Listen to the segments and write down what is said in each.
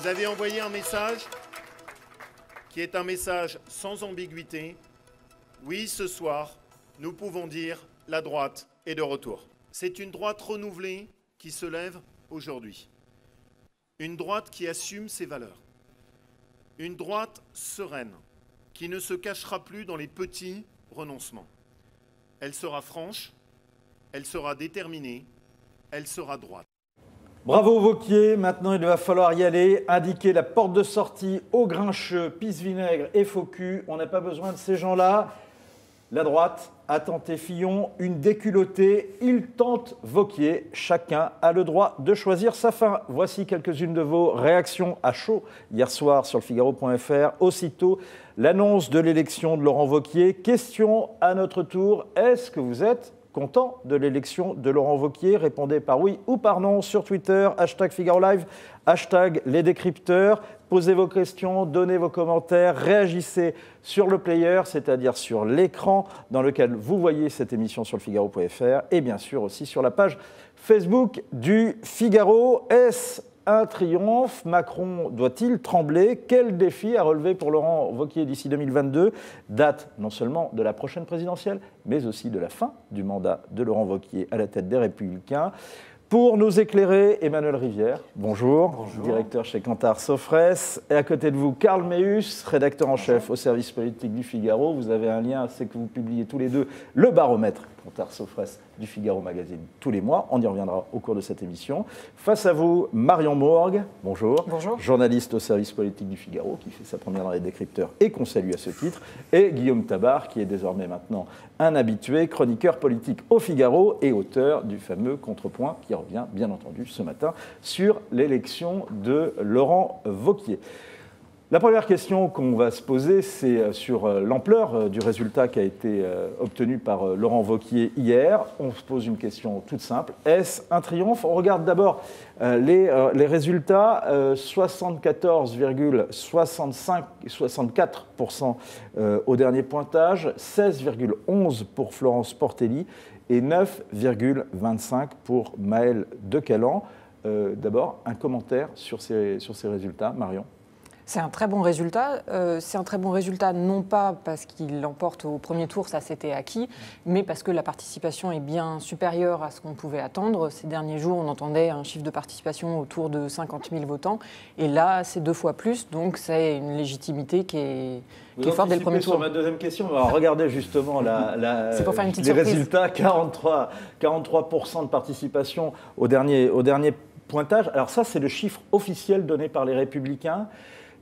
avez envoyé un message qui est un message sans ambiguïté. Oui, ce soir, nous pouvons dire la droite est de retour. C'est une droite renouvelée qui se lève aujourd'hui. Une droite qui assume ses valeurs. Une droite sereine, qui ne se cachera plus dans les petits renoncements. Elle sera franche, elle sera déterminée, elle sera droite. Bravo Wauquiez, maintenant il va falloir y aller, indiquer la porte de sortie aux grincheux, pisse-vinaigre et faux cul. On n'a pas besoin de ces gens-là. La droite a tenté Fillon, une déculottée, il tente Wauquiez. Chacun a le droit de choisir sa fin. Voici quelques-unes de vos réactions à chaud hier soir sur le Figaro.fr. Aussitôt, l'annonce de l'élection de Laurent Wauquiez. Question à notre tour, est-ce que vous êtes content de l'élection de Laurent Wauquiez? Répondez par oui ou par non sur Twitter, hashtag Figaro Live, hashtag les décrypteurs. Posez vos questions, donnez vos commentaires, réagissez sur le player, c'est-à-dire sur l'écran dans lequel vous voyez cette émission sur le Figaro.fr et bien sûr aussi sur la page Facebook du Figaro. Est-ce un triomphe? Macron doit-il trembler? Quel défi à relever pour Laurent Wauquiez d'ici 2022? Date non seulement de la prochaine présidentielle, mais aussi de la fin du mandat de Laurent Wauquiez à la tête des Républicains. Pour nous éclairer, Emmanuel Rivière, bonjour, bonjour. Directeur chez Kantar Sofres. Et à côté de vous, Karl Meus, rédacteur en chef au service politique du Figaro. Vous avez un lien, c'est que vous publiez tous les deux le baromètre Kantar Sofres du Figaro Magazine tous les mois. On y reviendra au cours de cette émission. Face à vous, Marion Mourgue, bonjour. Bonjour. Journaliste au service politique du Figaro, qui fait sa première dans les décrypteurs et qu'on salue à ce titre. Et Guillaume Tabar, qui est désormais maintenant un habitué, chroniqueur politique au Figaro et auteur du fameux Contrepoint qui revient, bien entendu, ce matin sur l'élection de Laurent Wauquiez. La première question qu'on va se poser, c'est sur l'ampleur du résultat qui a été obtenu par Laurent Wauquiez hier. On se pose une question toute simple. Est-ce un triomphe? On regarde d'abord les résultats. 74% au dernier pointage, 16,11% pour Florence Portelli et 9,25% pour Maëlle Decalan. D'abord, un commentaire sur ces résultats, Marion. C'est un très bon résultat. C'est un très bon résultat, non pas parce qu'il l'emporte au premier tour, ça c'était acquis, mais parce que la participation est bien supérieure à ce qu'on pouvait attendre. Ces derniers jours, on entendait un chiffre de participation autour de 50 000 votants. Et là, c'est 2 fois plus, donc c'est une légitimité qui est forte dès le premier tour. Sur ma deuxième question, on va regarder justement c'est pour faire une petite les surprise. Résultats. 43% de participation au dernier pointage. Alors ça, c'est le chiffre officiel donné par les Républicains.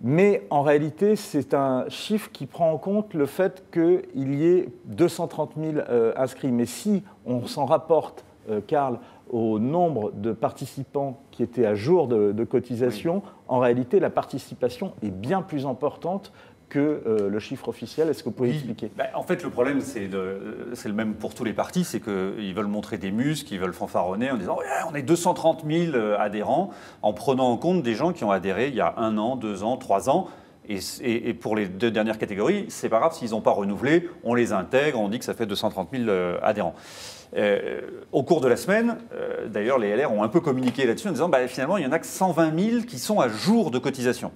Mais en réalité, c'est un chiffre qui prend en compte le fait qu'il y ait 230 000 inscrits. Mais si on s'en rapporte, Karl, au nombre de participants qui étaient à jour de cotisation, oui, en réalité, la participation est bien plus importante que le chiffre officiel. Est-ce que vous pouvez expliquer? En fait, le problème, c'est le même pour tous les partis, c'est qu'ils veulent montrer des muscles, ils veulent fanfaronner en disant « on est 230 000 adhérents », en prenant en compte des gens qui ont adhéré il y a 1 an, 2 ans, 3 ans. Et pour les 2 dernières catégories, c'est pas grave s'ils n'ont pas renouvelé, on les intègre, on dit que ça fait 230 000 adhérents. Au cours de la semaine, d'ailleurs, les LR ont un peu communiqué là-dessus en disant finalement, il n'y en a que 120 000 qui sont à jour de cotisation.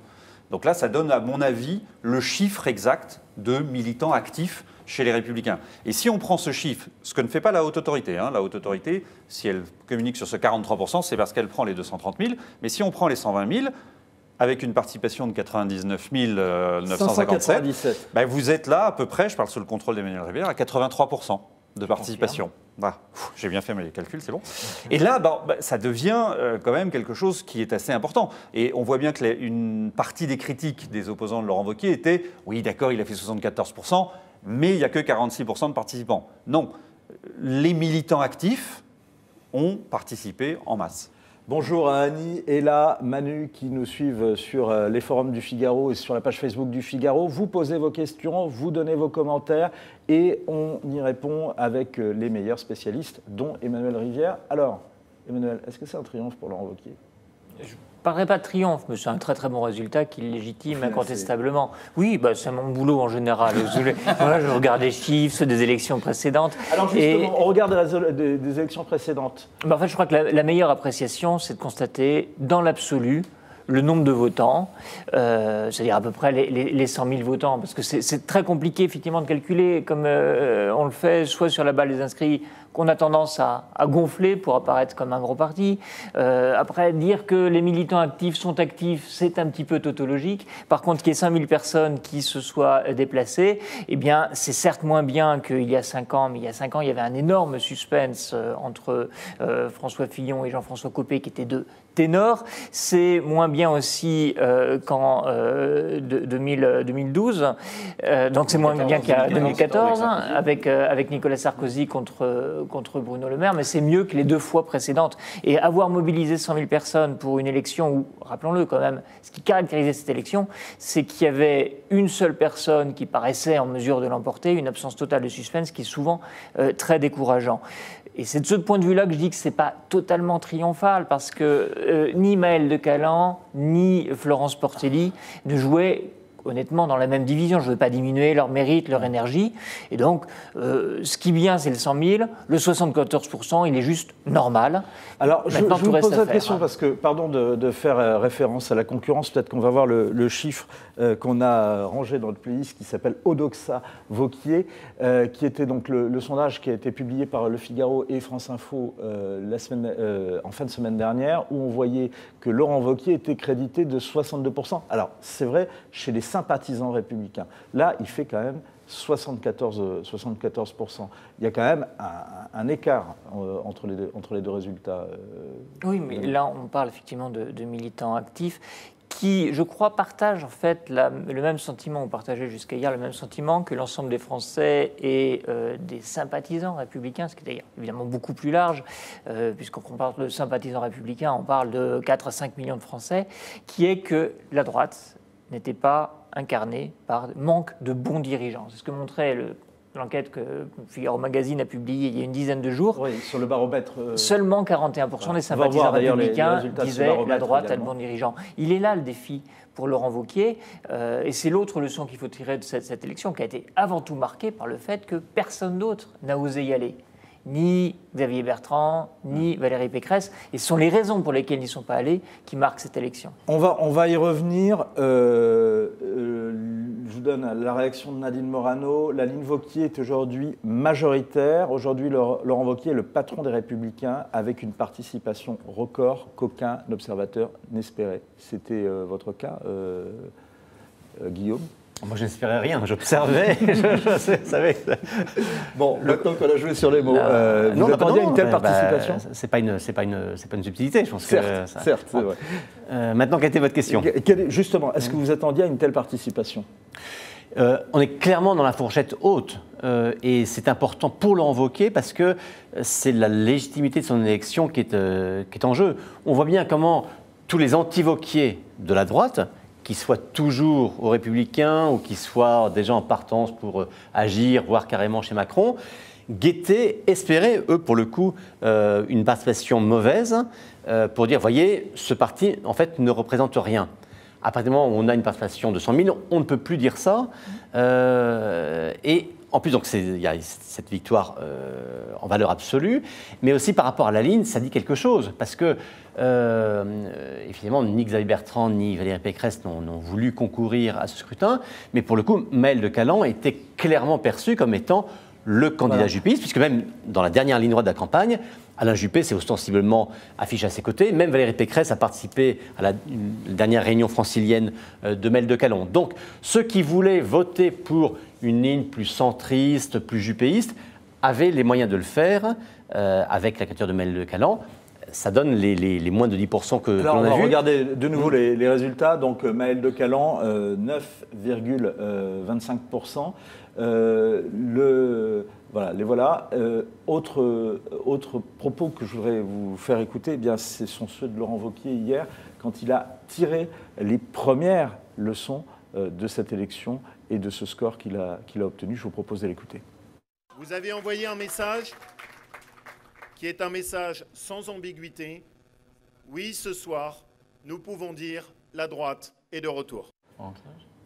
Donc là, ça donne, à mon avis, le chiffre exact de militants actifs chez les Républicains. Et si on prend ce chiffre, ce que ne fait pas la Haute Autorité, la Haute Autorité, si elle communique sur ce 43%, c'est parce qu'elle prend les 230 000. Mais si on prend les 120 000, avec une participation de 99 957, vous êtes là à peu près, je parle sous le contrôle d'Emmanuel Rivière, à 83% de participation. J'ai bien fait mes calculs, c'est bon. Et là, ça devient quand même quelque chose qui est assez important. Et on voit bien qu'une partie des critiques des opposants de Laurent Wauquiez était « oui, d'accord, il a fait 74%, mais il n'y a que 46% de participants ». Non, les militants actifs ont participé en masse. Bonjour à Annie, Ella, Manu qui nous suivent sur les forums du Figaro et sur la page Facebook du Figaro. Vous posez vos questions, vous donnez vos commentaires et on y répond avec les meilleurs spécialistes, dont Emmanuel Rivière. Alors, Emmanuel, est-ce que c'est un triomphe pour Laurent Wauquiez? Je ne parlerai pas de triomphe, mais c'est un très très bon résultat qui légitime incontestablement. Oui, c'est mon boulot en général. Voilà, je regarde les chiffres, ceux des élections précédentes. Alors justement, on regarde des élections précédentes. En fait, je crois que la meilleure appréciation, c'est de constater, dans l'absolu, le nombre de votants, c'est-à-dire à peu près les 100 000 votants, parce que c'est très compliqué effectivement de calculer, comme on le fait soit sur la base des inscrits, qu'on a tendance à gonfler pour apparaître comme un gros parti. Après, dire que les militants actifs sont actifs, c'est un petit peu tautologique. Par contre, qu'il y ait 5000 personnes qui se soient déplacées, eh bien, c'est certes moins bien qu'il y a 5 ans, mais il y a 5 ans, il y avait un énorme suspense entre François Fillon et Jean-François Copé, qui étaient deux ténors. C'est moins bien aussi qu'en 2012. Donc c'est moins bien qu'en 2014, avec Nicolas Sarkozy contre Bruno Le Maire, mais c'est mieux que les 2 fois précédentes. Et avoir mobilisé 100 000 personnes pour une élection où, rappelons-le quand même, ce qui caractérisait cette élection, c'est qu'il y avait une seule personne qui paraissait en mesure de l'emporter, une absence totale de suspense qui est souvent très décourageant. Et c'est de ce point de vue-là que je dis que ce n'est pas totalement triomphal, parce que ni Maël de Caland, ni Florence Portelli ne jouaient honnêtement dans la même division. Je ne veux pas diminuer leur mérite, leur énergie. Et donc, ce qui est bien, c'est le 100 000. Le 74%, il est juste normal. Alors, je vous pose la question parce que, pardon de faire référence à la concurrence, peut-être qu'on va voir le chiffre qu'on a rangé dans le playlist qui s'appelle Odoxa Vauquier, qui était donc le sondage qui a été publié par Le Figaro et France Info en fin de semaine dernière, où on voyait que Laurent Wauquiez était crédité de 62%. Alors, c'est vrai, chez les sympathisants républicains. Là, il fait quand même 74%. Il y a quand même un écart entre les deux résultats. Oui, mais là, on parle effectivement de militants actifs qui, je crois, partagent en fait le même sentiment, on partageait jusqu'à hier le même sentiment que l'ensemble des Français et des sympathisants républicains, ce qui est d'ailleurs évidemment beaucoup plus large, puisqu'on parle de sympathisants républicains, on parle de 4 à 5 millions de Français, qui est que la droite n'était pas incarnée par manque de bons dirigeants. C'est ce que montrait l'enquête que Figaro Magazine a publiée il y a une dizaine de jours. Oui, sur le baromètre. Seulement 41% des sympathisants républicains disaient la droite a le bon dirigeant. Il est là le défi pour Laurent Wauquiez, et c'est l'autre leçon qu'il faut tirer de cette élection, qui a été avant tout marquée par le fait que personne d'autre n'a osé y aller. Ni Xavier Bertrand, ni Valérie Pécresse. Et ce sont les raisons pour lesquelles ils n'y sont pas allés qui marquent cette élection. On va y revenir. Je vous donne la réaction de Nadine Morano. La ligne Wauquiez est aujourd'hui majoritaire. Aujourd'hui, Laurent Wauquiez est le patron des Républicains avec une participation record qu'aucun observateur n'espérait. C'était votre cas, Guillaume ? Moi, je n'espérais rien, j'observais, je savais. Bon, maintenant qu'on a joué sur les mots, vous attendiez à une telle participation ? C'est pas une subtilité, je pense. Certes, c'est vrai. Maintenant, quelle était votre question ? Justement, est-ce que vous attendiez à une telle participation ? On est clairement dans la fourchette haute, et c'est important pour Laurent Wauquiez parce que c'est la légitimité de son élection qui est en jeu. On voit bien comment tous les anti-Wauquiez de la droite, qui soient toujours aux Républicains ou qui soient déjà en partance pour agir, voire carrément chez Macron, guettaient, espéraient, eux, pour le coup, une participation mauvaise pour dire, voyez, ce parti, en fait, ne représente rien. À partir du moment où on a une participation de 100 000, on ne peut plus dire ça. Et en plus, donc, il y a cette victoire en valeur absolue, mais aussi par rapport à la ligne, ça dit quelque chose. Parce que, évidemment, ni Xavier Bertrand ni Valérie Pécresse n'ont voulu concourir à ce scrutin, mais pour le coup, Maël de Caland était clairement perçu comme étant le candidat juppiste, puisque même dans la dernière ligne droite de la campagne, Alain Juppé s'est ostensiblement affiché à ses côtés. Même Valérie Pécresse a participé à la dernière réunion francilienne de Maël de Caland. Donc, ceux qui voulaient voter pour une ligne plus centriste, plus juppéiste, avaient les moyens de le faire avec la candidature de Maël de Caland. Ça donne les moins de 10% que l'on a vu. Alors, on va regarder de nouveau les résultats. Donc, Maël de Caland, 9,25%. Les voilà. Autre propos que je voudrais vous faire écouter, eh bien, ce sont ceux de Laurent Wauquiez hier, quand il a tiré les premières leçons de cette élection et de ce score qu'il a obtenu. Je vous propose de l'écouter. Vous avez envoyé un message qui est un message sans ambiguïté. Oui, ce soir, nous pouvons dire la droite est de retour.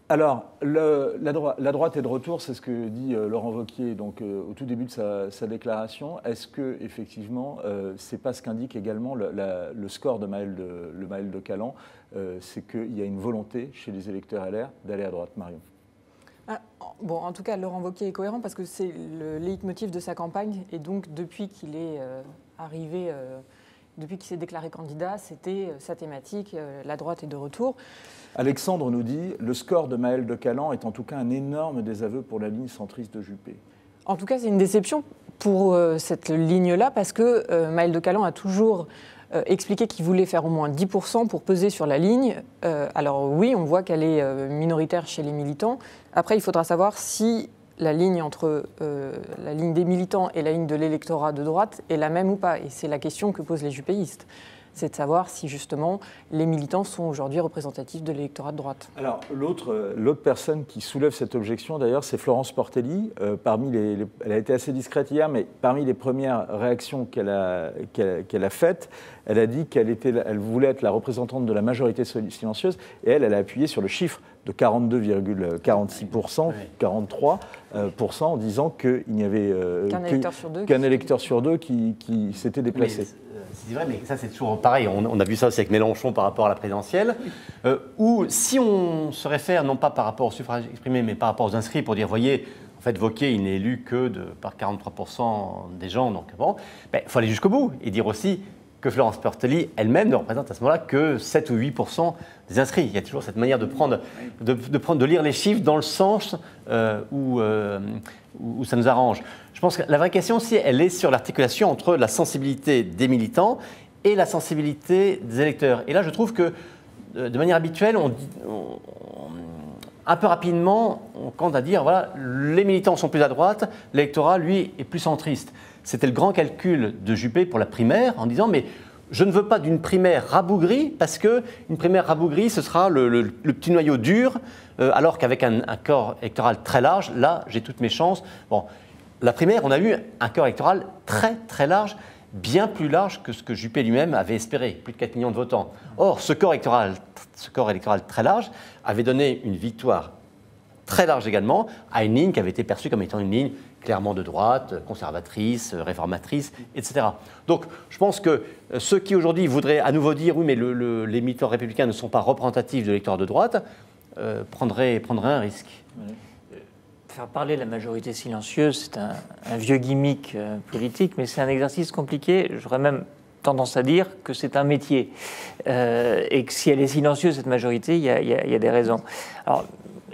Alors, la droite est de retour, c'est ce que dit Laurent Wauquiez donc, au tout début de sa déclaration. Est-ce que effectivement, c'est pas ce qu'indique également le score de Maël de Caland, c'est qu'il y a une volonté chez les électeurs LR d'aller à droite, Marion? Bon, en tout cas, Laurent Wauquiez est cohérent parce que c'est le leitmotiv de sa campagne. Et donc, depuis qu'il est arrivé, depuis qu'il s'est déclaré candidat, c'était sa thématique, la droite est de retour. Alexandre nous dit « Le score de Maël de Caland est en tout cas un énorme désaveu pour la ligne centriste de Juppé ». En tout cas, c'est une déception pour cette ligne-là parce que Maël de Caland a toujours expliqué qu'il voulait faire au moins 10% pour peser sur la ligne. Alors oui, on voit qu'elle est minoritaire chez les militants. Après, il faudra savoir si la ligne entre la ligne des militants et la ligne de l'électorat de droite est la même ou pas. Et c'est la question que posent les juppéistes. C'est de savoir si justement les militants sont aujourd'hui représentatifs de l'électorat de droite. Alors l'autre personne qui soulève cette objection d'ailleurs, c'est Florence Portelli. Elle a été assez discrète hier, mais parmi les premières réactions qu'elle a faites, elle a dit qu'elle voulait être la représentante de la majorité silencieuse et elle a appuyé sur le chiffre de 42,46%, 43%, en disant qu'il n'y avait qu'un électeur sur deux qui s'était déplacé. C'est vrai, mais ça c'est toujours pareil. On a vu ça aussi avec Mélenchon par rapport à la présidentielle, où si on se réfère non pas par rapport au suffrage exprimé, mais par rapport aux inscrits pour dire, voyez, en fait Wauquiez il n'est élu que par 43% des gens, donc bon, il faut aller jusqu'au bout et dire aussi que Florence Portelli elle-même ne représente à ce moment-là que 7 ou 8% des inscrits. Il y a toujours cette manière de lire les chiffres dans le sens où ça nous arrange. Je pense que la vraie question aussi, elle est sur l'articulation entre la sensibilité des militants et la sensibilité des électeurs. Et là, je trouve que, de manière habituelle, un peu rapidement, on compte à dire, voilà, les militants sont plus à droite, l'électorat, lui, est plus centriste. C'était le grand calcul de Juppé pour la primaire, en disant, mais je ne veux pas d'une primaire rabougrie, parce qu'une primaire rabougrie, ce sera le petit noyau dur, alors qu'avec un corps électoral très large, là, j'ai toutes mes chances. Bon, la primaire, on a eu un corps électoral très, très large, bien plus large que ce que Juppé lui-même avait espéré, plus de 4 millions de votants. Or, ce corps électoral très large avait donné une victoire très large également à une ligne qui avait été perçue comme étant une ligne clairement de droite, conservatrice, réformatrice, etc. Donc, je pense que ceux qui aujourd'hui voudraient à nouveau dire « oui, mais les militants républicains ne sont pas représentatifs de l'électorat de droite », prendraient un risque. Oui. Faire parler la majorité silencieuse, c'est un vieux gimmick politique, mais c'est un exercice compliqué. J'aurais même tendance à dire que c'est un métier. Et que si elle est silencieuse, cette majorité, il y a des raisons. Alors,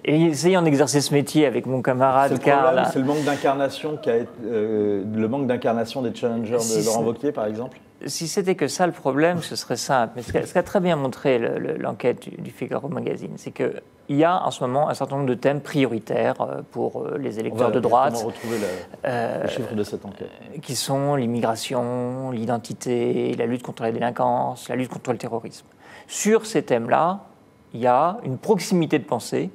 essayant d'exercer ce métier avec mon camarade Karl... C'est le manque d'incarnation le manque d'incarnation des challengers de Laurent Wauquiez, par exemple. Si c'était que ça le problème, ce serait simple. Mais ce qu'a très bien montré l'enquête du Figaro Magazine, c'est qu'il y a en ce moment un certain nombre de thèmes prioritaires pour les électeurs de droite. On va retrouver les chiffres de cette enquête. Qui sont l'immigration, l'identité, la lutte contre la délinquance, la lutte contre le terrorisme. Sur ces thèmes-là, il y a une proximité de pensée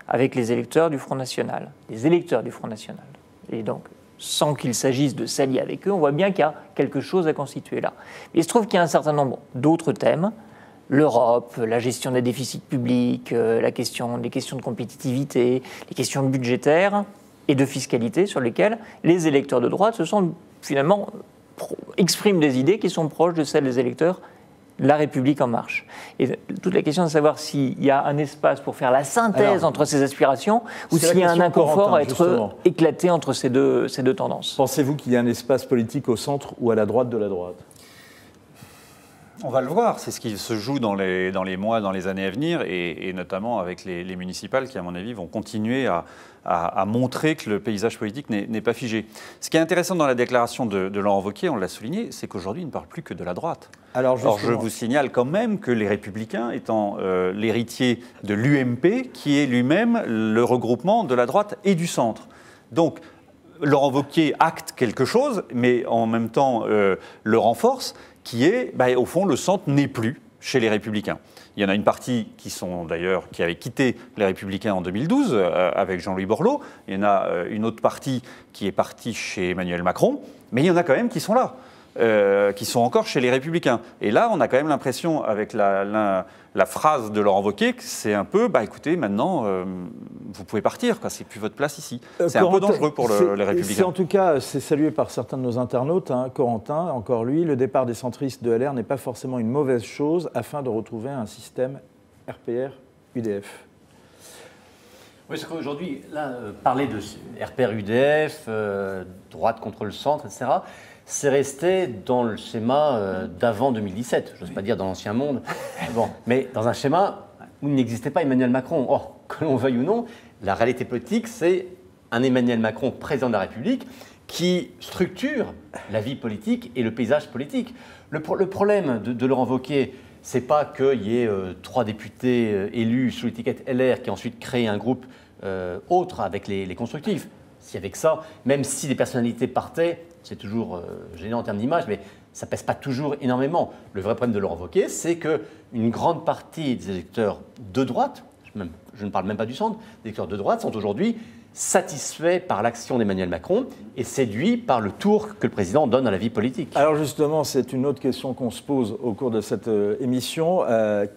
avec les électeurs du Front National. Les électeurs du Front National. Et donc, sans qu'il s'agisse de s'allier avec eux, on voit bien qu'il y a quelque chose à constituer là. Mais il se trouve qu'il y a un certain nombre d'autres thèmes, l'Europe, la gestion des déficits publics, les questions de compétitivité, les questions budgétaires et de fiscalité sur lesquelles les électeurs de droite finalement expriment des idées qui sont proches de celles des électeurs La République En Marche. Et toute la question de savoir s'il y a un espace pour faire la synthèse entre ces aspirations ou s'il y a un inconfort à être éclaté entre ces deux tendances. Pensez-vous qu'il y a un espace politique au centre ou à la droite de la droite ? On va le voir, c'est ce qui se joue dans les mois, dans les années à venir, et notamment avec les municipales qui, à mon avis, vont continuer à montrer que le paysage politique n'est pas figé. Ce qui est intéressant dans la déclaration de Laurent Wauquiez, on l'a souligné, c'est qu'aujourd'hui, il ne parle plus que de la droite. Or, je vous signale quand même que les Républicains, étant l'héritier de l'UMP, qui est lui-même le regroupement de la droite et du centre. Donc, Laurent Wauquiez acte quelque chose, mais en même temps le renforce, qui est, au fond, le centre n'est plus chez les Républicains. Il y en a une partie qui avait quitté les Républicains en 2012 avec Jean-Louis Borloo. Il y en a une autre partie qui est partie chez Emmanuel Macron, mais il y en a quand même qui sont là. qui sont encore chez les Républicains. Et là, on a quand même l'impression, avec la phrase de Laurent Wauquiez, que c'est un peu, écoutez, maintenant, vous pouvez partir, c'est plus votre place ici. C'est un peu dangereux pour les Républicains. En tout cas, c'est salué par certains de nos internautes. Corentin, encore lui, le départ des centristes de LR n'est pas forcément une mauvaise chose afin de retrouver un système RPR-UDF. Oui, parce qu'aujourd'hui, là, parler de RPR-UDF, droite contre le centre, etc., c'est resté dans le schéma d'avant 2017. Je n'ose pas dire dans l'ancien monde, mais dans un schéma où il n'existait pas Emmanuel Macron. Or, que l'on veuille ou non, la réalité politique, c'est un Emmanuel Macron, président de la République, qui structure la vie politique et le paysage politique. Le problème de Laurent Wauquiez, c'est pas qu'il y ait 3 députés élus sous l'étiquette LR qui ensuite créent un groupe autre avec les constructifs. Si avec ça, même si des personnalités partaient, c'est toujours gênant en termes d'image, mais ça ne pèse pas toujours énormément. Le vrai problème de Laurent Wauquiez, c'est qu'une grande partie des électeurs de droite, je ne parle même pas du centre, des électeurs de droite sont aujourd'hui satisfaits par l'action d'Emmanuel Macron et séduits par le tour que le président donne à la vie politique. Alors justement, c'est une autre question qu'on se pose au cours de cette émission.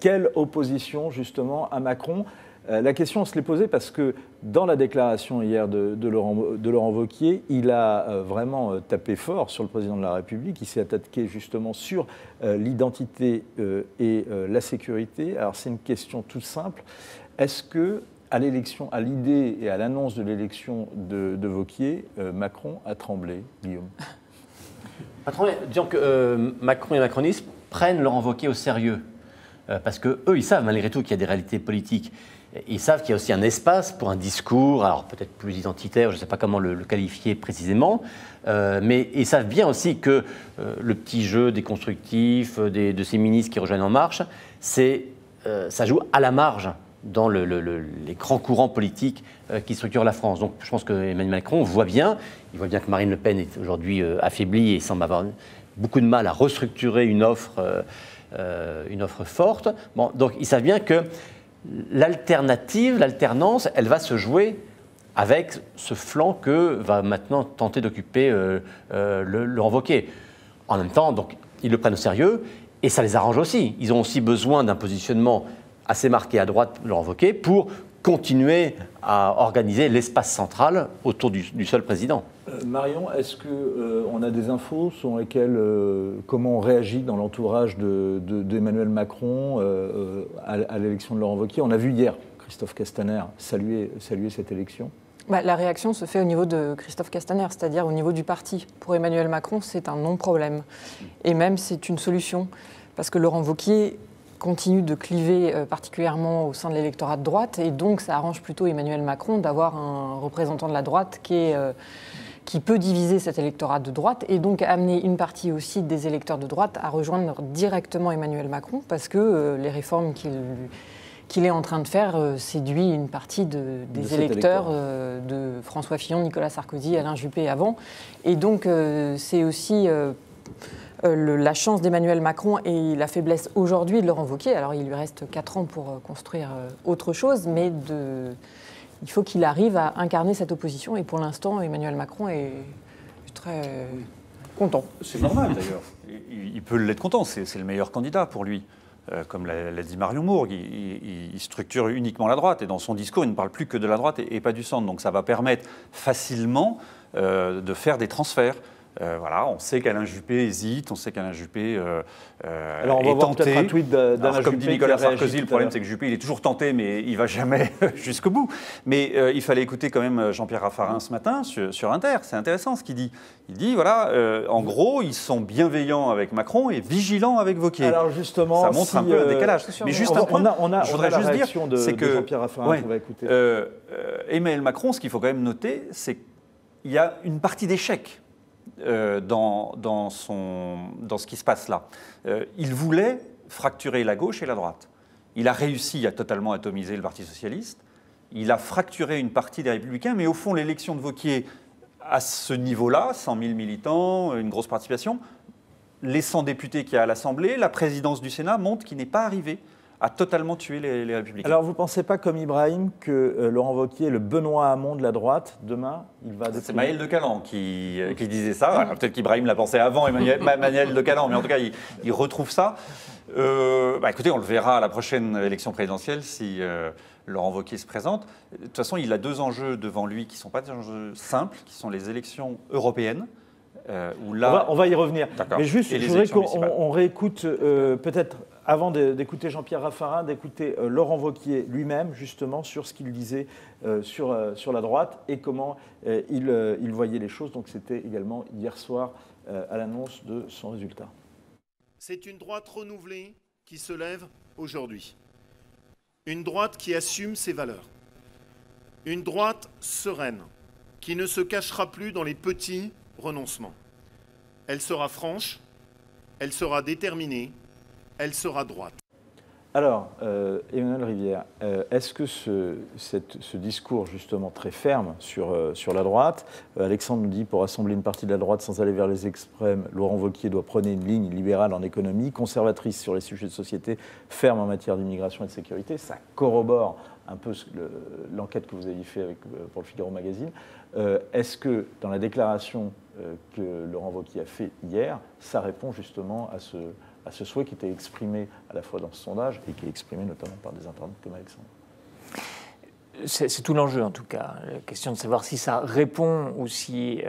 Quelle opposition justement à Macron ? La question, on se l'est posée parce que dans la déclaration hier de Laurent Wauquiez, il a vraiment tapé fort sur le président de la République. Il s'est attaqué justement sur l'identité et la sécurité. Alors c'est une question toute simple. Est-ce que à l'élection, à l'idée et à l'annonce de l'élection de Wauquiez, Macron a tremblé, Guillaume? Disons que Macron et les macronistes prennent Laurent Wauquiez au sérieux. Parce qu'eux, ils savent malgré tout qu'il y a des réalités politiques. Ils savent qu'il y a aussi un espace pour un discours, alors peut-être plus identitaire, je ne sais pas comment le qualifier précisément, mais ils savent bien aussi que le petit jeu des constructifs, de ces ministres qui rejoignent En Marche, ça joue à la marge dans les grands courants politiques qui structurent la France. Donc je pense qu'Emmanuel Macron voit bien que Marine Le Pen est aujourd'hui affaiblie et semble avoir beaucoup de mal à restructurer une offre forte. Bon, donc ils savent bien que l'alternance, elle va se jouer avec ce flanc que va maintenant tenter d'occuper Laurent Wauquiez. En même temps, donc, ils le prennent au sérieux et ça les arrange aussi. Ils ont aussi besoin d'un positionnement assez marqué à droite, Laurent Wauquiez, pour continuer à organiser l'espace central autour du seul président. Marion, est-ce qu'on a des infos sur lesquelles, comment on réagit dans l'entourage d'Emmanuel Macron à l'élection de Laurent Wauquiez? On a vu hier Christophe Castaner saluer cette élection. La réaction se fait au niveau de Christophe Castaner, c'est-à-dire au niveau du parti. Pour Emmanuel Macron, c'est un non-problème. Et même, c'est une solution. Parce que Laurent Wauquiez continue de cliver particulièrement au sein de l'électorat de droite. Et donc, ça arrange plutôt Emmanuel Macron d'avoir un représentant de la droite qui peut diviser cet électorat de droite et donc amener une partie aussi des électeurs de droite à rejoindre directement Emmanuel Macron parce que les réformes qu'il est en train de faire séduit une partie des électeurs de François Fillon, Nicolas Sarkozy, Alain Juppé avant. Et donc c'est aussi la chance d'Emmanuel Macron et la faiblesse aujourd'hui de Laurent Wauquiez. Alors il lui reste 4 ans pour construire autre chose, mais il faut qu'il arrive à incarner cette opposition. Et pour l'instant, Emmanuel Macron est très content. C'est normal d'ailleurs. Il peut l'être content, c'est le meilleur candidat pour lui. Comme l'a dit Marion Mourgue, il structure uniquement la droite. Et dans son discours, il ne parle plus que de la droite et pas du centre. Donc ça va permettre facilement de faire des transferts. Voilà, on sait qu'Alain Juppé hésite, on sait qu'Alain Juppé Alors on va voir peut-être un tweet d'Alain Juppé. Comme dit Nicolas Sarkozy, le problème c'est que Juppé il est toujours tenté, mais il ne va jamais jusqu'au bout. Mais il fallait écouter quand même Jean-Pierre Raffarin ce matin sur Inter. C'est intéressant ce qu'il dit. Il dit, voilà, en gros, ils sont bienveillants avec Macron et vigilants avec Wauquiez. Alors justement, ça montre un peu un décalage. Mais juste un point, je voudrais juste dire, c'est que Jean-Pierre Raffarin qu'on va écouter. Emmanuel Macron, ce qu'il faut quand même noter, c'est qu'il y a une partie d'échec. Dans ce qui se passe là. Il voulait fracturer la gauche et la droite. Il a réussi à totalement atomiser le Parti socialiste. Il a fracturé une partie des Républicains, mais au fond, l'élection de Wauquiez, à ce niveau-là, 100 000 militants, une grosse participation, les 100 députés qu'il y a à l'Assemblée, la présidence du Sénat montrent qu'il n'est pas arrivé a totalement tué les Républicains. Alors, vous ne pensez pas, comme Ibrahim, que Laurent Wauquiez est le Benoît Hamon de la droite? Demain, il va... C'est Maël de Calan qui disait ça. Alors, peut-être qu'Ibrahim l'a pensé avant Manuel de Calan, mais en tout cas, il retrouve ça. Écoutez, on le verra à la prochaine élection présidentielle si Laurent Wauquiez se présente. De toute façon, il a 2 enjeux devant lui qui ne sont pas des enjeux simples, qui sont les élections européennes. Où là... on va y revenir. Mais juste, je voudrais qu'on réécoute, peut-être avant d'écouter Jean-Pierre Raffarin, d'écouter Laurent Wauquiez lui-même, justement, sur ce qu'il disait sur la droite et comment il voyait les choses. Donc c'était également hier soir à l'annonce de son résultat. C'est une droite renouvelée qui se lève aujourd'hui. Une droite qui assume ses valeurs. Une droite sereine, qui ne se cachera plus dans les petits renoncements. Elle sera franche, elle sera déterminée, elle sera droite. Alors, Emmanuel Rivière, est-ce que ce discours justement très ferme sur la droite, Alexandre nous dit pour rassembler une partie de la droite sans aller vers les extrêmes, Laurent Wauquiez doit prôner une ligne libérale en économie, conservatrice sur les sujets de société, ferme en matière d'immigration et de sécurité. Ça corrobore un peu l'enquête que vous avez fait pour le Figaro Magazine. Est-ce que dans la déclaration que Laurent Wauquiez a fait hier, ça répond justement à ce souhait qui était exprimé à la fois dans ce sondage et qui est exprimé notamment par des internautes comme Alexandre? C'est tout l'enjeu en tout cas. La question de savoir si ça répond ou si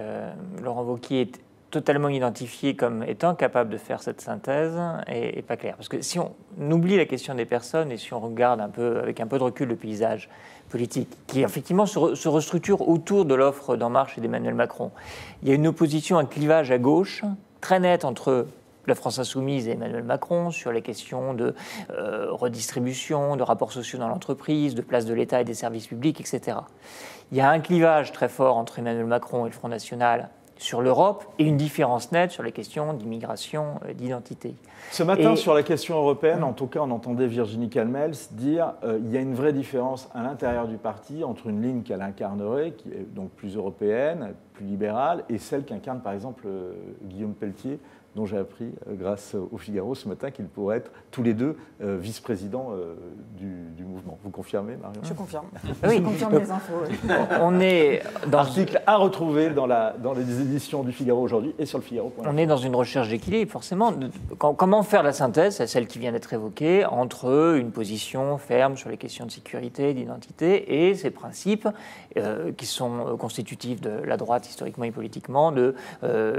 Laurent Wauquiez est totalement identifié comme étant capable de faire cette synthèse est pas clair. Parce que si on oublie la question des personnes et si on regarde avec un peu de recul le paysage politique, qui effectivement se restructure autour de l'offre d'En Marche et d'Emmanuel Macron, il y a une opposition, un clivage à gauche très net entre la France insoumise et Emmanuel Macron sur les questions de redistribution, de rapports sociaux dans l'entreprise, de place de l'État et des services publics, etc. Il y a un clivage très fort entre Emmanuel Macron et le Front National sur l'Europe et une différence nette sur les questions d'immigration, d'identité. Ce matin, sur la question européenne, en tout cas, on entendait Virginie Calmels dire il y a une vraie différence à l'intérieur du parti entre une ligne qu'elle incarnerait, qui est donc plus européenne, plus libérale, et celle qu'incarne par exemple Guillaume Pelletier, dont j'ai appris, grâce au Figaro ce matin, qu'ils pourraient être tous les deux vice-présidents du mouvement. Vous confirmez, Marion? Je confirme. Oui. Je confirme les infos. Oui. On est dans article à retrouver dans les éditions du Figaro aujourd'hui et sur le Figaro. On est dans une recherche d'équilibre, forcément. Comment faire la synthèse, c'est celle qui vient d'être évoquée, entre une position ferme sur les questions de sécurité, d'identité, et ces principes qui sont constitutifs de la droite historiquement et politiquement, de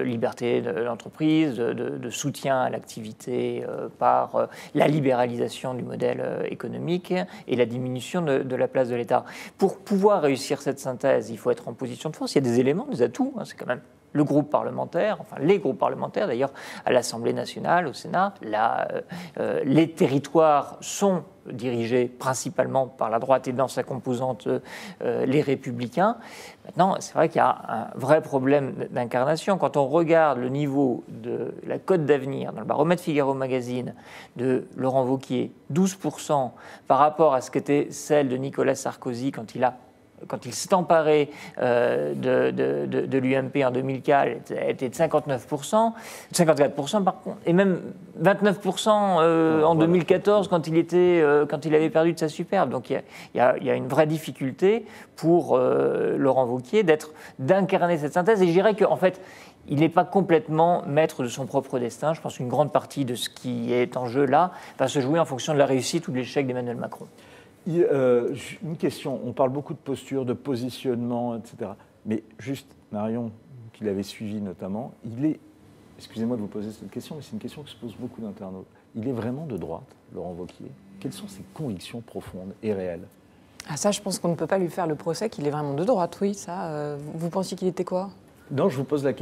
liberté de l'entreprise, de soutien à l'activité par la libéralisation du modèle économique et la diminution de la place de l'État. Pour pouvoir réussir cette synthèse, il faut être en position de force. Il y a des éléments, des atouts. C'est quand même le groupe parlementaire, enfin les groupes parlementaires d'ailleurs, à l'Assemblée nationale, au Sénat. Les territoires sont dirigés principalement par la droite et dans sa composante les Républicains. Maintenant, c'est vrai qu'il y a un vrai problème d'incarnation. Quand on regarde le niveau de la cote d'avenir dans le baromètre Figaro Magazine de Laurent Wauquiez, 12% par rapport à ce qu'était celle de Nicolas Sarkozy quand il s'est emparé de l'UMP en 2004, elle était de 54% par contre, et même 29% en 2014 quand il avait perdu de sa superbe. Donc il y a une vraie difficulté pour Laurent Wauquiez d'incarner cette synthèse. Et je dirais qu'en fait, il n'est pas complètement maître de son propre destin. Je pense qu'une grande partie de ce qui est en jeu là va se jouer en fonction de la réussite ou de l'échec d'Emmanuel Macron. Une question, on parle beaucoup de posture, de positionnement, etc. Mais juste, Marion, qui l'avait suivi notamment, excusez-moi de vous poser cette question, mais c'est une question que se posent beaucoup d'internautes. Il est vraiment de droite, Laurent Wauquiez? Quelles sont ses convictions profondes et réelles? Ah ça, je pense qu'on ne peut pas lui faire le procès qu'il est vraiment de droite, oui. Ça, vous pensiez qu'il était quoi? Non, je vous pose la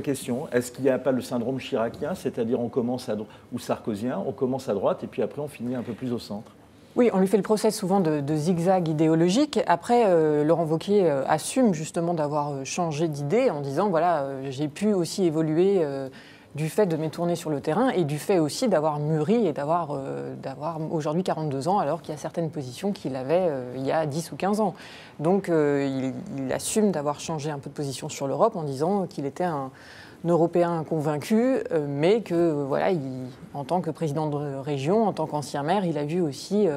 question. Est-ce qu'il n'y a pas le syndrome chiracien, c'est-à-dire on commence ou sarkozien, on commence à droite et puis après on finit un peu plus au centre? Oui, on lui fait le procès souvent de zigzag idéologique. Après, Laurent Wauquiez assume justement d'avoir changé d'idée en disant, voilà, j'ai pu aussi évoluer du fait de m'être tourné sur le terrain et du fait aussi d'avoir mûri et d'avoir aujourd'hui 42 ans alors qu'il y a certaines positions qu'il avait il y a 10 ou 15 ans. Donc il assume d'avoir changé un peu de position sur l'Europe en disant qu'il était Européen convaincu, mais que, voilà, en tant que président de région, en tant qu'ancien maire, il a vu aussi